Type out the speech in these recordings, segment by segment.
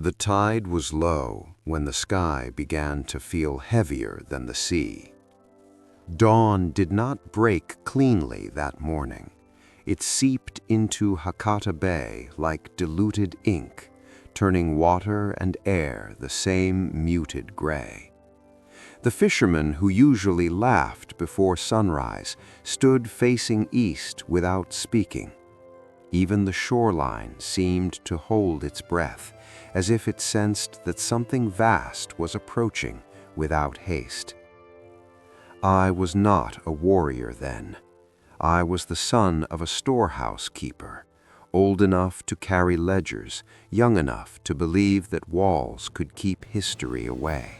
The tide was low when the sky began to feel heavier than the sea. Dawn did not break cleanly that morning. It seeped into Hakata Bay like diluted ink, turning water and air the same muted gray. The fishermen who usually laughed before sunrise stood facing east without speaking. Even the shoreline seemed to hold its breath, as if it sensed that something vast was approaching without haste. I was not a warrior then. I was the son of a storehouse keeper, old enough to carry ledgers, young enough to believe that walls could keep history away.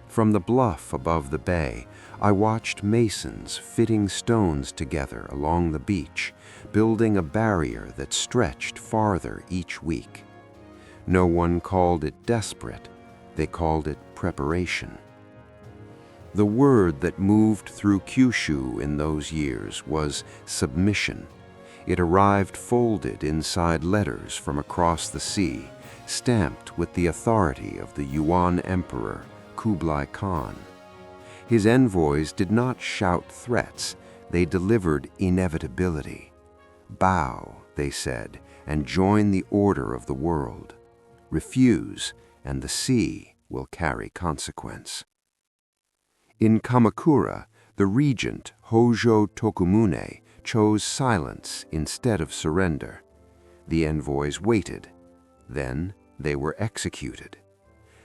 From the bluff above the bay, I watched masons fitting stones together along the beach, building a barrier that stretched farther each week. No one called it desperate, they called it preparation. The word that moved through Kyushu in those years was submission. It arrived folded inside letters from across the sea, stamped with the authority of the Yuan Emperor, Kublai Khan. His envoys did not shout threats, they delivered inevitability. Bow, they said, and join the order of the world. Refuse, and the sea will carry consequence. In Kamakura, the regent Hojo Tokumune chose silence instead of surrender. The envoys waited. Then they were executed.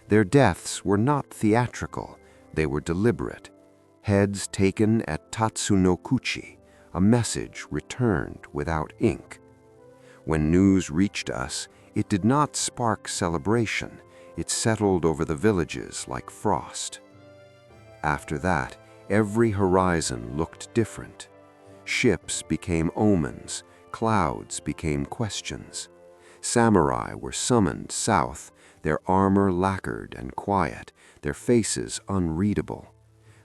Their deaths were not theatrical, they were deliberate. Heads taken at Tatsunokuchi, a message returned without ink. When news reached us, it did not spark celebration, it settled over the villages like frost. After that, every horizon looked different. Ships became omens, clouds became questions. Samurai were summoned south, their armor lacquered and quiet, their faces unreadable.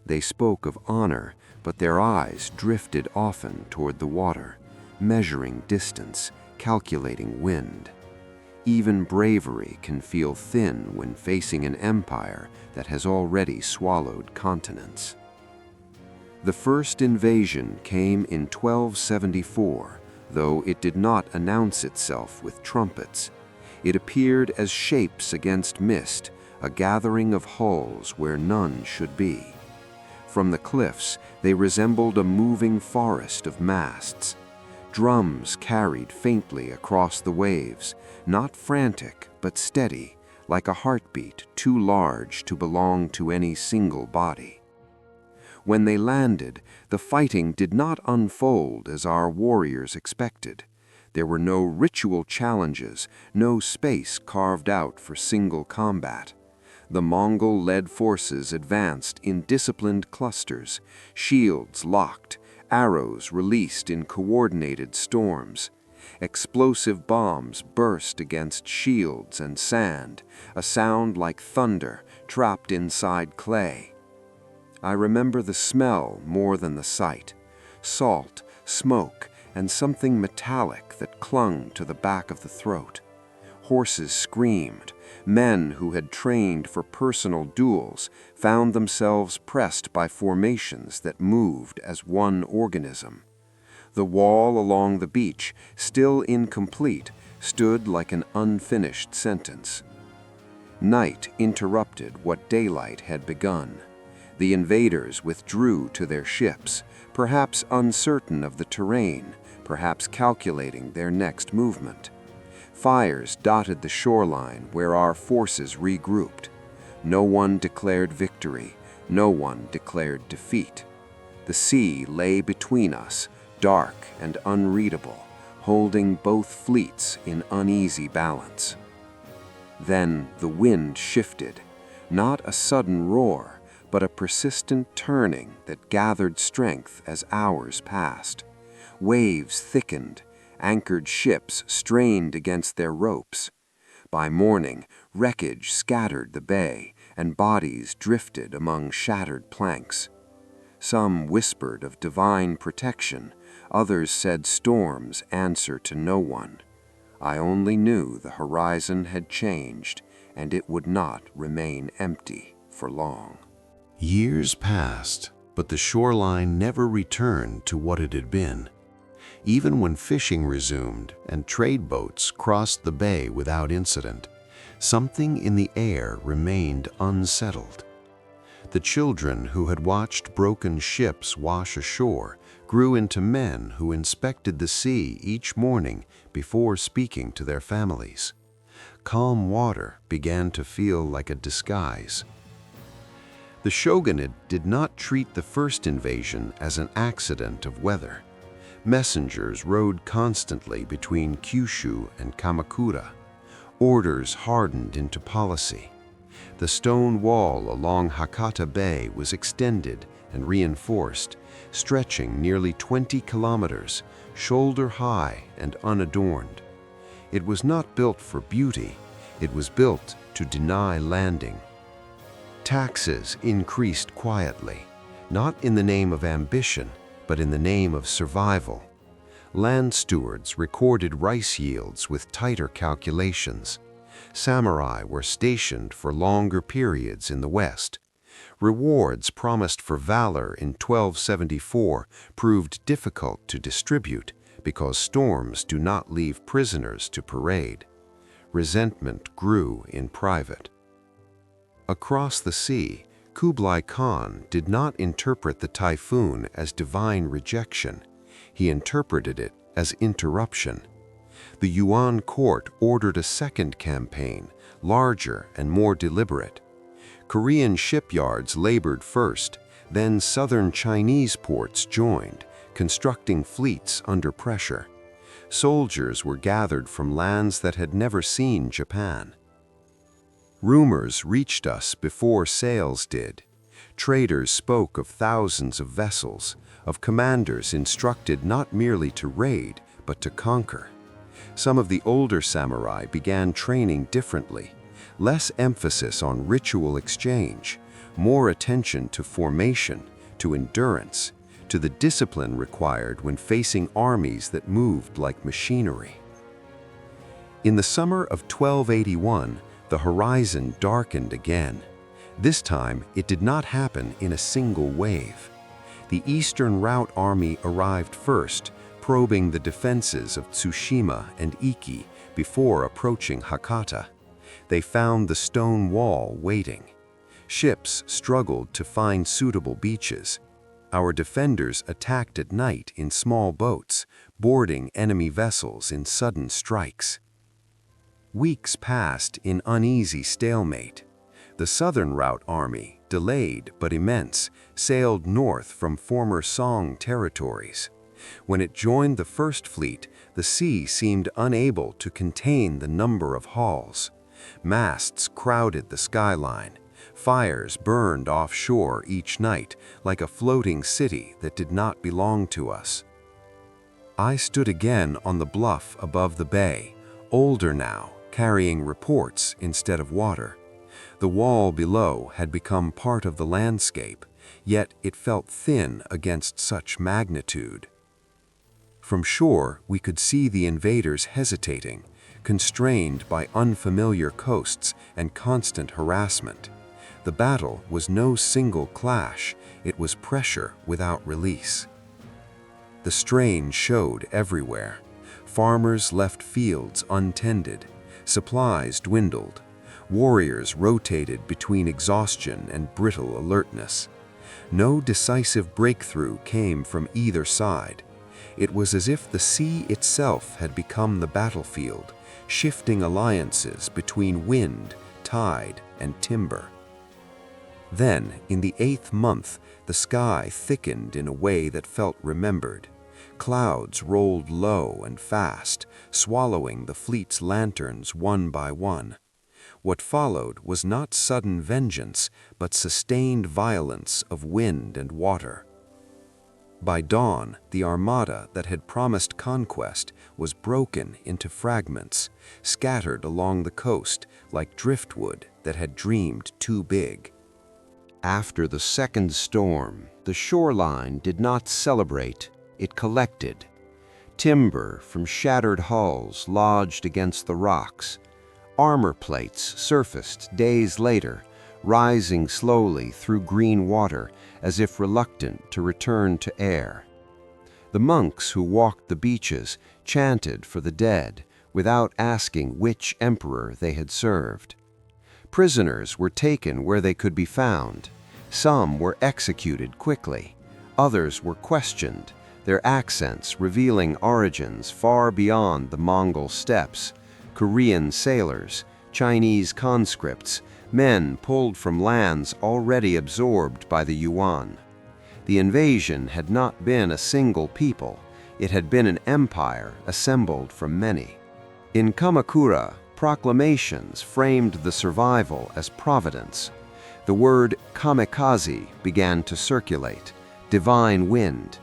They spoke of honor, but their eyes drifted often toward the water, measuring distance, calculating wind. Even bravery can feel thin when facing an empire that has already swallowed continents. The first invasion came in 1274, though it did not announce itself with trumpets. It appeared as shapes against mist, a gathering of hulls where none should be. From the cliffs, they resembled a moving forest of masts. Drums carried faintly across the waves, not frantic but steady, like a heartbeat too large to belong to any single body. When they landed, the fighting did not unfold as our warriors expected. There were no ritual challenges, no space carved out for single combat. The Mongol-led forces advanced in disciplined clusters, shields locked, arrows released in coordinated storms. Explosive bombs burst against shields and sand, a sound like thunder trapped inside clay. I remember the smell more than the sight. Salt, smoke, and something metallic that clung to the back of the throat. Horses screamed. Men who had trained for personal duels found themselves pressed by formations that moved as one organism. The wall along the beach, still incomplete, stood like an unfinished sentence. Night interrupted what daylight had begun. The invaders withdrew to their ships, perhaps uncertain of the terrain, perhaps calculating their next movement. Fires dotted the shoreline where our forces regrouped. No one declared victory, no one declared defeat. The sea lay between us, dark and unreadable, holding both fleets in uneasy balance. Then the wind shifted, not a sudden roar, but a persistent turning that gathered strength as hours passed. Waves thickened, anchored ships strained against their ropes. By morning, wreckage scattered the bay, and bodies drifted among shattered planks. Some whispered of divine protection, others said storms answer to no one. I only knew the horizon had changed, and it would not remain empty for long. Years passed, but the shoreline never returned to what it had been. Even when fishing resumed and trade boats crossed the bay without incident, something in the air remained unsettled. The children who had watched broken ships wash ashore grew into men who inspected the sea each morning before speaking to their families. Calm water began to feel like a disguise. The shogunate did not treat the first invasion as an accident of weather. Messengers rode constantly between Kyushu and Kamakura. Orders hardened into policy. The stone wall along Hakata Bay was extended and reinforced, stretching nearly 20 kilometers, shoulder-high and unadorned. It was not built for beauty, it was built to deny landing. Taxes increased quietly, not in the name of ambition, but in the name of survival. Land stewards recorded rice yields with tighter calculations. Samurai were stationed for longer periods in the West. Rewards promised for valor in 1274 proved difficult to distribute because storms do not leave prisoners to parade. Resentment grew in private. Across the sea, Kublai Khan did not interpret the typhoon as divine rejection. He interpreted it as interruption. The Yuan court ordered a second campaign, larger and more deliberate. Korean shipyards labored first, then southern Chinese ports joined, constructing fleets under pressure. Soldiers were gathered from lands that had never seen Japan. Rumors reached us before sails did. Traders spoke of thousands of vessels, of commanders instructed not merely to raid, but to conquer. Some of the older samurai began training differently, less emphasis on ritual exchange, more attention to formation, to endurance, to the discipline required when facing armies that moved like machinery. In the summer of 1281, the horizon darkened again. This time, it did not happen in a single wave. The Eastern Route Army arrived first, probing the defenses of Tsushima and Iki before approaching Hakata. They found the stone wall waiting. Ships struggled to find suitable beaches. Our defenders attacked at night in small boats, boarding enemy vessels in sudden strikes. Weeks passed in uneasy stalemate. The Southern Route Army, delayed but immense, sailed north from former Song territories. When it joined the First Fleet, the sea seemed unable to contain the number of hulls. Masts crowded the skyline. Fires burned offshore each night like a floating city that did not belong to us. I stood again on the bluff above the bay, older now, carrying reports instead of water. The wall below had become part of the landscape, yet it felt thin against such magnitude. From shore, we could see the invaders hesitating, constrained by unfamiliar coasts and constant harassment. The battle was no single clash, it was pressure without release. The strain showed everywhere. Farmers left fields untended, supplies dwindled, warriors rotated between exhaustion and brittle alertness. No decisive breakthrough came from either side. It was as if the sea itself had become the battlefield, shifting alliances between wind, tide, and timber. Then, in the 8th month, the sky thickened in a way that felt remembered. Clouds rolled low and fast, swallowing the fleet's lanterns one by one. What followed was not sudden vengeance, but sustained violence of wind and water. By dawn, the armada that had promised conquest was broken into fragments, scattered along the coast like driftwood that had dreamed too big. After the second storm, the shoreline did not celebrate, it collected. Timber from shattered hulls lodged against the rocks. Armor plates surfaced days later, rising slowly through green water as if reluctant to return to air. The monks who walked the beaches chanted for the dead without asking which emperor they had served. Prisoners were taken where they could be found. Some were executed quickly. Others were questioned, their accents revealing origins far beyond the Mongol steppes. Korean sailors, Chinese conscripts, men pulled from lands already absorbed by the Yuan. The invasion had not been a single people, it had been an empire assembled from many. In Kamakura, proclamations framed the survival as providence. The word kamikaze began to circulate, divine wind.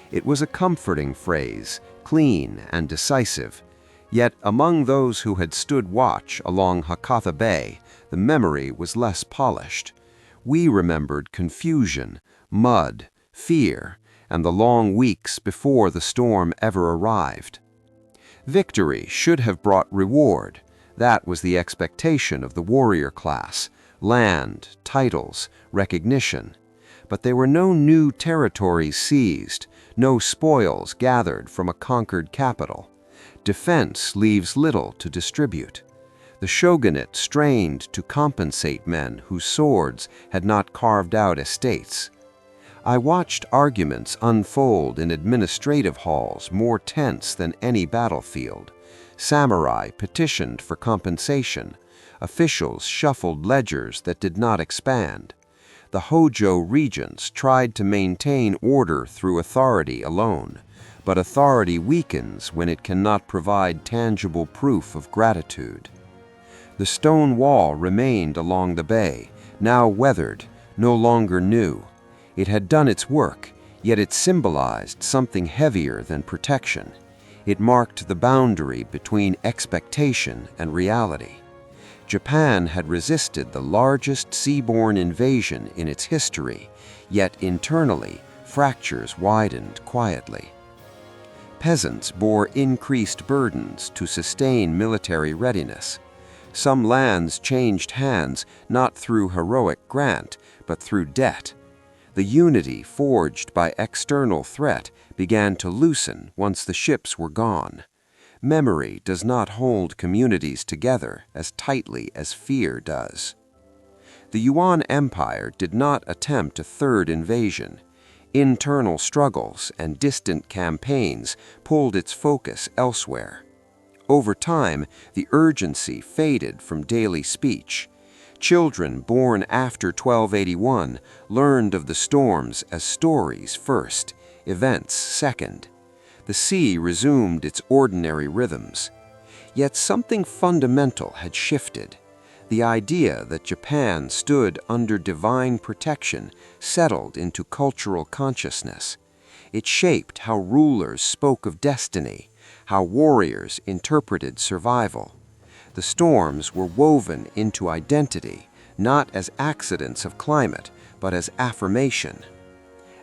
It was a comforting phrase, clean and decisive. Yet among those who had stood watch along Hakata Bay, the memory was less polished. We remembered confusion, mud, fear, and the long weeks before the storm ever arrived. Victory should have brought reward. That was the expectation of the warrior class: land, titles, recognition. But there were no new territories seized, no spoils gathered from a conquered capital. Defense leaves little to distribute. The shogunate strained to compensate men whose swords had not carved out estates. I watched arguments unfold in administrative halls more tense than any battlefield. Samurai petitioned for compensation. Officials shuffled ledgers that did not expand. The Hojo regents tried to maintain order through authority alone, but authority weakens when it cannot provide tangible proof of gratitude. The stone wall remained along the bay, now weathered, no longer new. It had done its work, yet it symbolized something heavier than protection. It marked the boundary between expectation and reality. Japan had resisted the largest seaborne invasion in its history, yet internally, fractures widened quietly. Peasants bore increased burdens to sustain military readiness. Some lands changed hands not through heroic grant, but through debt. The unity forged by external threat began to loosen once the ships were gone. Memory does not hold communities together as tightly as fear does. The Yuan Empire did not attempt a third invasion. Internal struggles and distant campaigns pulled its focus elsewhere. Over time, the urgency faded from daily speech. Children born after 1281 learned of the storms as stories first, events second. The sea resumed its ordinary rhythms. Yet something fundamental had shifted. The idea that Japan stood under divine protection settled into cultural consciousness. It shaped how rulers spoke of destiny, how warriors interpreted survival. The storms were woven into identity, not as accidents of climate, but as affirmation.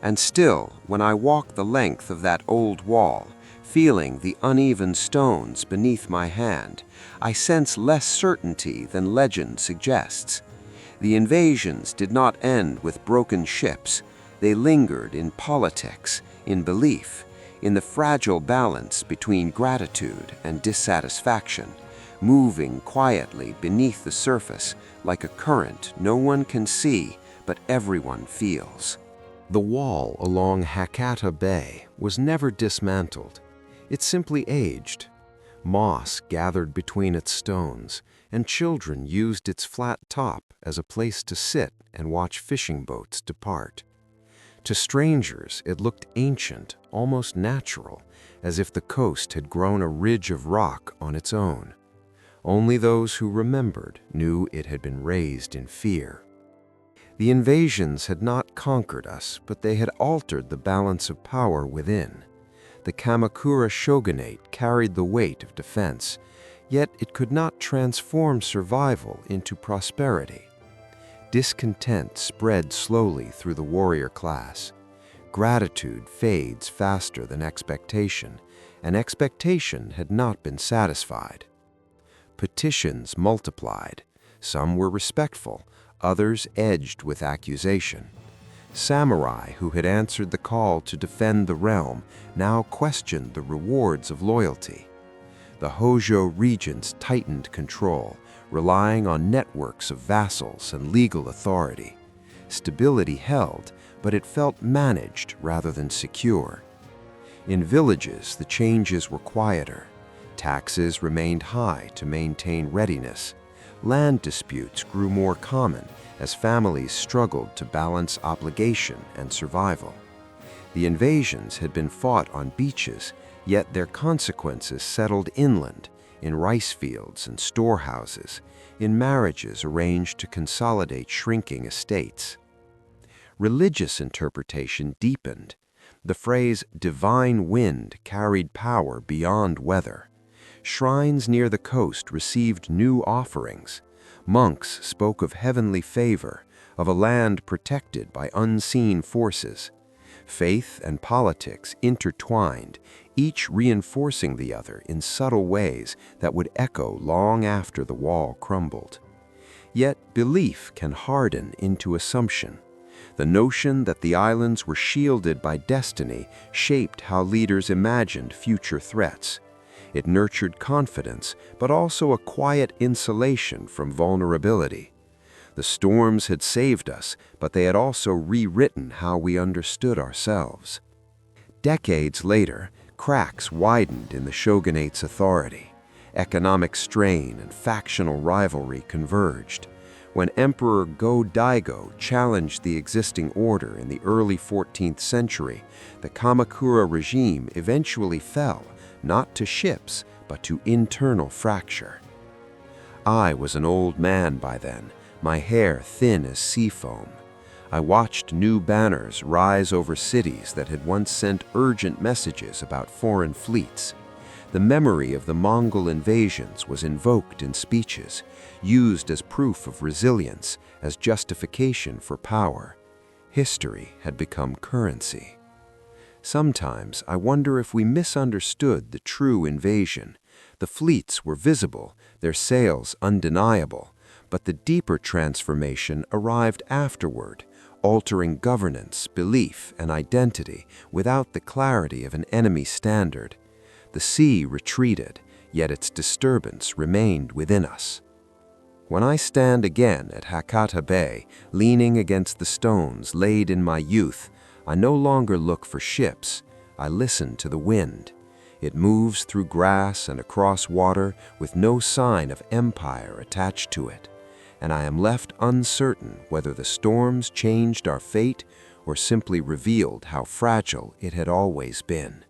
And still, when I walk the length of that old wall, feeling the uneven stones beneath my hand, I sense less certainty than legend suggests. The invasions did not end with broken ships. They lingered in politics, in belief, in the fragile balance between gratitude and dissatisfaction, moving quietly beneath the surface like a current no one can see but everyone feels. The wall along Hakata Bay was never dismantled. It simply aged. Moss gathered between its stones, and children used its flat top as a place to sit and watch fishing boats depart. To strangers, it looked ancient, almost natural, as if the coast had grown a ridge of rock on its own. Only those who remembered knew it had been raised in fear. The invasions had not conquered us, but they had altered the balance of power within. The Kamakura Shogunate carried the weight of defense, yet it could not transform survival into prosperity. Discontent spread slowly through the warrior class. Gratitude fades faster than expectation, and expectation had not been satisfied. Petitions multiplied. Some were respectful, others edged with accusation. Samurai who had answered the call to defend the realm now questioned the rewards of loyalty. The Hojo regents tightened control, relying on networks of vassals and legal authority. Stability held, but it felt managed rather than secure. In villages, the changes were quieter. Taxes remained high to maintain readiness. Land disputes grew more common as families struggled to balance obligation and survival. The invasions had been fought on beaches, yet their consequences settled inland, in rice fields and storehouses, in marriages arranged to consolidate shrinking estates. Religious interpretation deepened. The phrase divine wind carried power beyond weather. Shrines near the coast received new offerings. Monks spoke of heavenly favor, of a land protected by unseen forces. Faith and politics intertwined, each reinforcing the other in subtle ways that would echo long after the wall crumbled. Yet belief can harden into assumption. The notion that the islands were shielded by destiny shaped how leaders imagined future threats. It nurtured confidence, but also a quiet insulation from vulnerability. The storms had saved us, but they had also rewritten how we understood ourselves. Decades later, cracks widened in the shogunate's authority. Economic strain and factional rivalry converged. When Emperor Go-Daigo challenged the existing order in the early 14th century, the Kamakura regime eventually fell, not to ships, but to internal fracture. I was an old man by then, my hair thin as sea foam. I watched new banners rise over cities that had once sent urgent messages about foreign fleets. The memory of the Mongol invasions was invoked in speeches, used as proof of resilience, as justification for power. History had become currency. Sometimes I wonder if we misunderstood the true invasion. The fleets were visible, their sails undeniable, but the deeper transformation arrived afterward, altering governance, belief, and identity without the clarity of an enemy standard. The sea retreated, yet its disturbance remained within us. When I stand again at Hakata Bay, leaning against the stones laid in my youth, I no longer look for ships, I listen to the wind. It moves through grass and across water with no sign of empire attached to it, and I am left uncertain whether the storms changed our fate or simply revealed how fragile it had always been.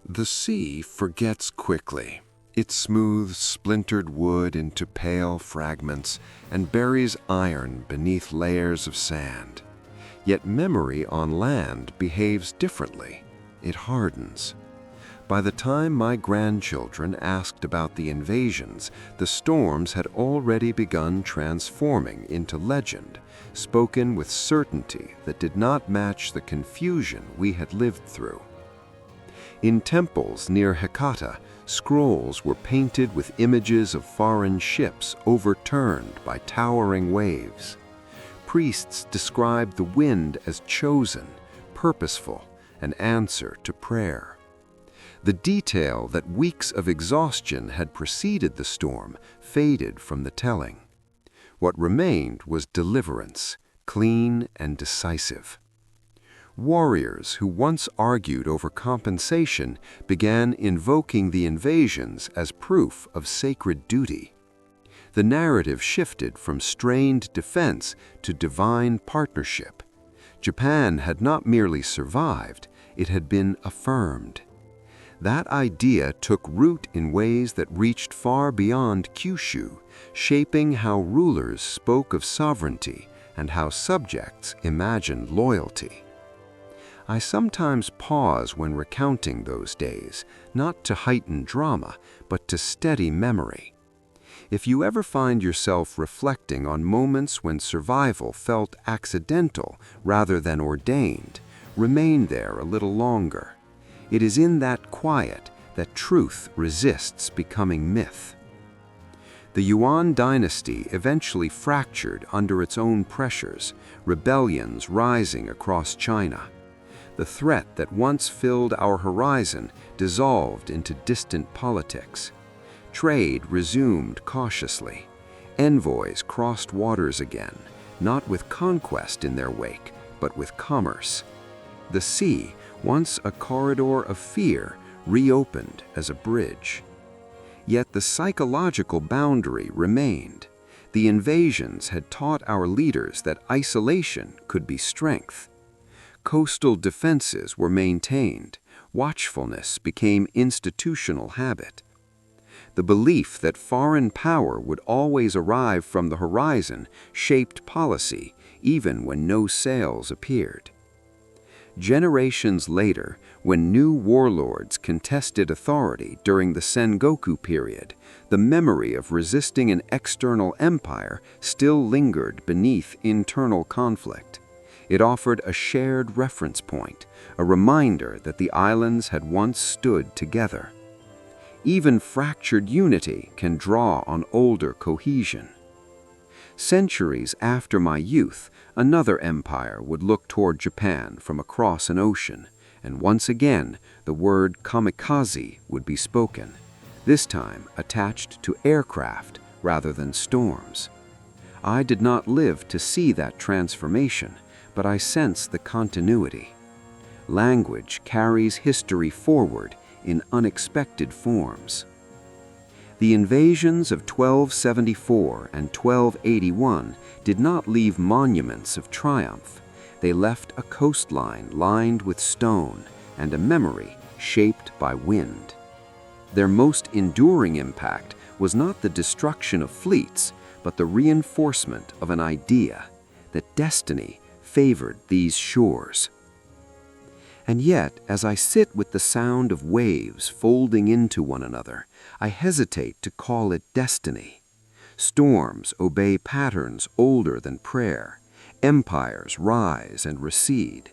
The sea forgets quickly. It smooths splintered wood into pale fragments and buries iron beneath layers of sand. Yet memory on land behaves differently. It hardens. By the time my grandchildren asked about the invasions, the storms had already begun transforming into legend, spoken with certainty that did not match the confusion we had lived through. In temples near Hakata, scrolls were painted with images of foreign ships overturned by towering waves. Priests described the wind as chosen, purposeful, an answer to prayer. The detail that weeks of exhaustion had preceded the storm faded from the telling. What remained was deliverance, clean and decisive. Warriors who once argued over compensation began invoking the invasions as proof of sacred duty. The narrative shifted from strained defense to divine partnership. Japan had not merely survived, it had been affirmed. That idea took root in ways that reached far beyond Kyushu, shaping how rulers spoke of sovereignty and how subjects imagined loyalty. I sometimes pause when recounting those days, not to heighten drama, but to steady memory. If you ever find yourself reflecting on moments when survival felt accidental rather than ordained, remain there a little longer. It is in that quiet, that truth resists becoming myth. The Yuan dynasty eventually fractured under its own pressures, rebellions rising across China. The threat that once filled our horizon dissolved into distant politics. Trade resumed cautiously. Envoys crossed waters again, not with conquest in their wake, but with commerce. The sea, once a corridor of fear, reopened as a bridge. Yet the psychological boundary remained. The invasions had taught our leaders that isolation could be strength. Coastal defenses were maintained. Watchfulness became institutional habit. The belief that foreign power would always arrive from the horizon shaped policy, even when no sails appeared. Generations later, when new warlords contested authority during the Sengoku period, the memory of resisting an external empire still lingered beneath internal conflict. It offered a shared reference point, a reminder that the islands had once stood together. Even fractured unity can draw on older cohesion. Centuries after my youth, another empire would look toward Japan from across an ocean, and once again the word kamikaze would be spoken, this time attached to aircraft rather than storms. I did not live to see that transformation, but I sense the continuity. Language carries history forward in unexpected forms. The invasions of 1274 and 1281 did not leave monuments of triumph. They left a coastline lined with stone and a memory shaped by wind. Their most enduring impact was not the destruction of fleets, but the reinforcement of an idea that destiny favored these shores. And yet, as I sit with the sound of waves folding into one another, I hesitate to call it destiny. Storms obey patterns older than prayer. Empires rise and recede.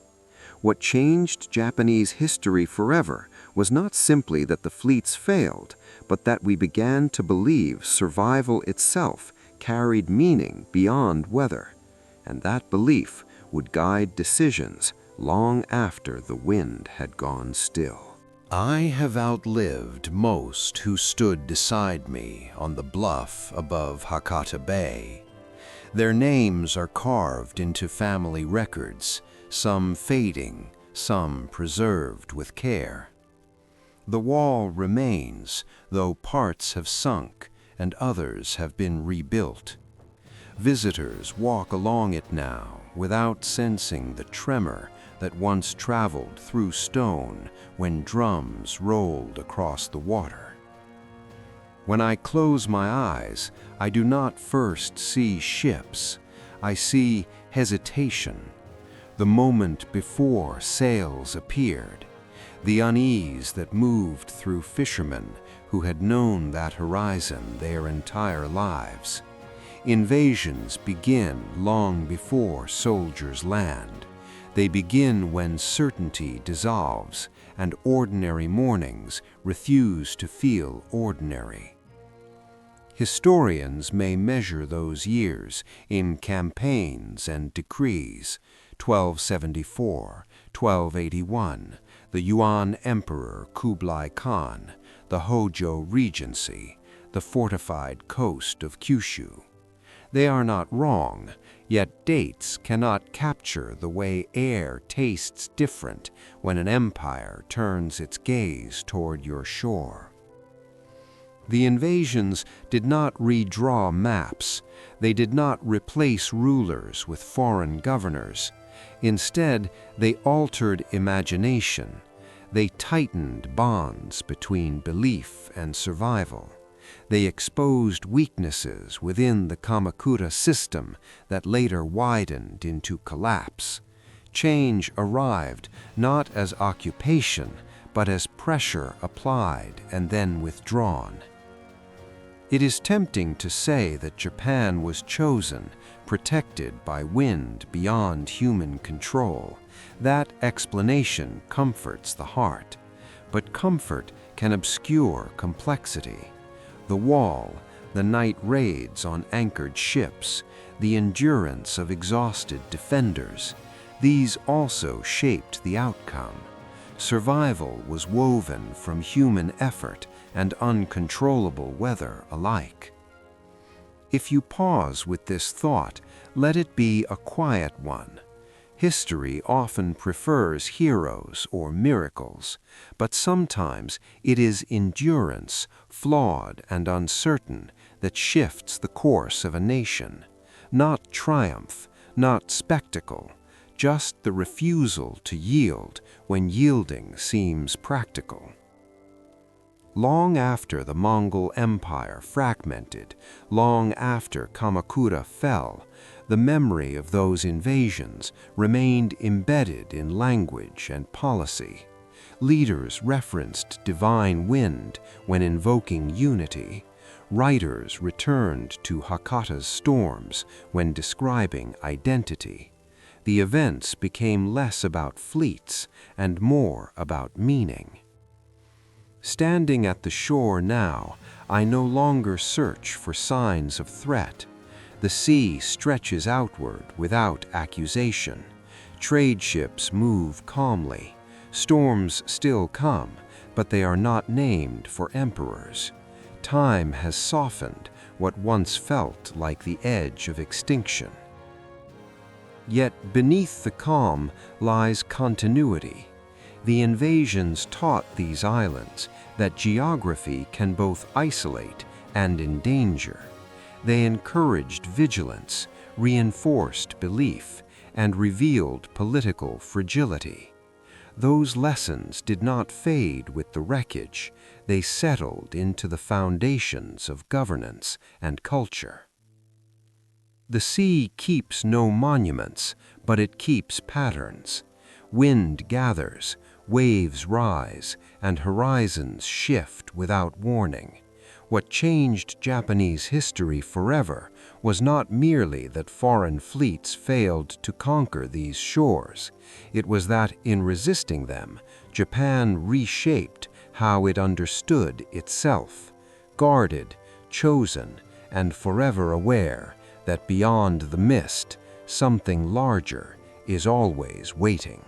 What changed Japanese history forever was not simply that the fleets failed, but that we began to believe survival itself carried meaning beyond weather, and that belief would guide decisions long after the wind had gone still. I have outlived most who stood beside me on the bluff above Hakata Bay. Their names are carved into family records, some fading, some preserved with care. The wall remains, though parts have sunk and others have been rebuilt. Visitors walk along it now without sensing the tremor that once traveled through stone when drums rolled across the water. When I close my eyes, I do not first see ships. I see hesitation, the moment before sails appeared, the unease that moved through fishermen who had known that horizon their entire lives. Invasions begin long before soldiers land. They begin when certainty dissolves and ordinary mornings refuse to feel ordinary. Historians may measure those years in campaigns and decrees: 1274, 1281, the Yuan Emperor Kublai Khan, the Hojo Regency, the fortified coast of Kyushu. They are not wrong, yet dates cannot capture the way air tastes different when an empire turns its gaze toward your shore. The invasions did not redraw maps. They did not replace rulers with foreign governors. Instead, they altered imagination. They tightened bonds between belief and survival. They exposed weaknesses within the Kamakura system that later widened into collapse. Change arrived not as occupation, but as pressure applied and then withdrawn. It is tempting to say that Japan was chosen, protected by wind beyond human control. That explanation comforts the heart, but comfort can obscure complexity. The wall, the night raids on anchored ships, the endurance of exhausted defenders, these also shaped the outcome. Survival was woven from human effort and uncontrollable weather alike. If you pause with this thought, let it be a quiet one. History often prefers heroes or miracles, but sometimes it is endurance, flawed and uncertain, that shifts the course of a nation. Not triumph, not spectacle, just the refusal to yield when yielding seems practical. Long after the Mongol Empire fragmented, long after Kamakura fell, the memory of those invasions remained embedded in language and policy. Leaders referenced divine wind when invoking unity. Writers returned to Hakata's storms when describing identity. The events became less about fleets and more about meaning. Standing at the shore now, I no longer search for signs of threat. The sea stretches outward without accusation. Trade ships move calmly. Storms still come, but they are not named for emperors. Time has softened what once felt like the edge of extinction. Yet beneath the calm lies continuity. The invasions taught these islands that geography can both isolate and endanger. They encouraged vigilance, reinforced belief, and revealed political fragility. Those lessons did not fade with the wreckage. They settled into the foundations of governance and culture. The sea keeps no monuments, but it keeps patterns. Wind gathers, waves rise, and horizons shift without warning. What changed Japanese history forever was not merely that foreign fleets failed to conquer these shores. It was that, in resisting them, Japan reshaped how it understood itself, guarded, chosen, and forever aware that beyond the mist, something larger is always waiting.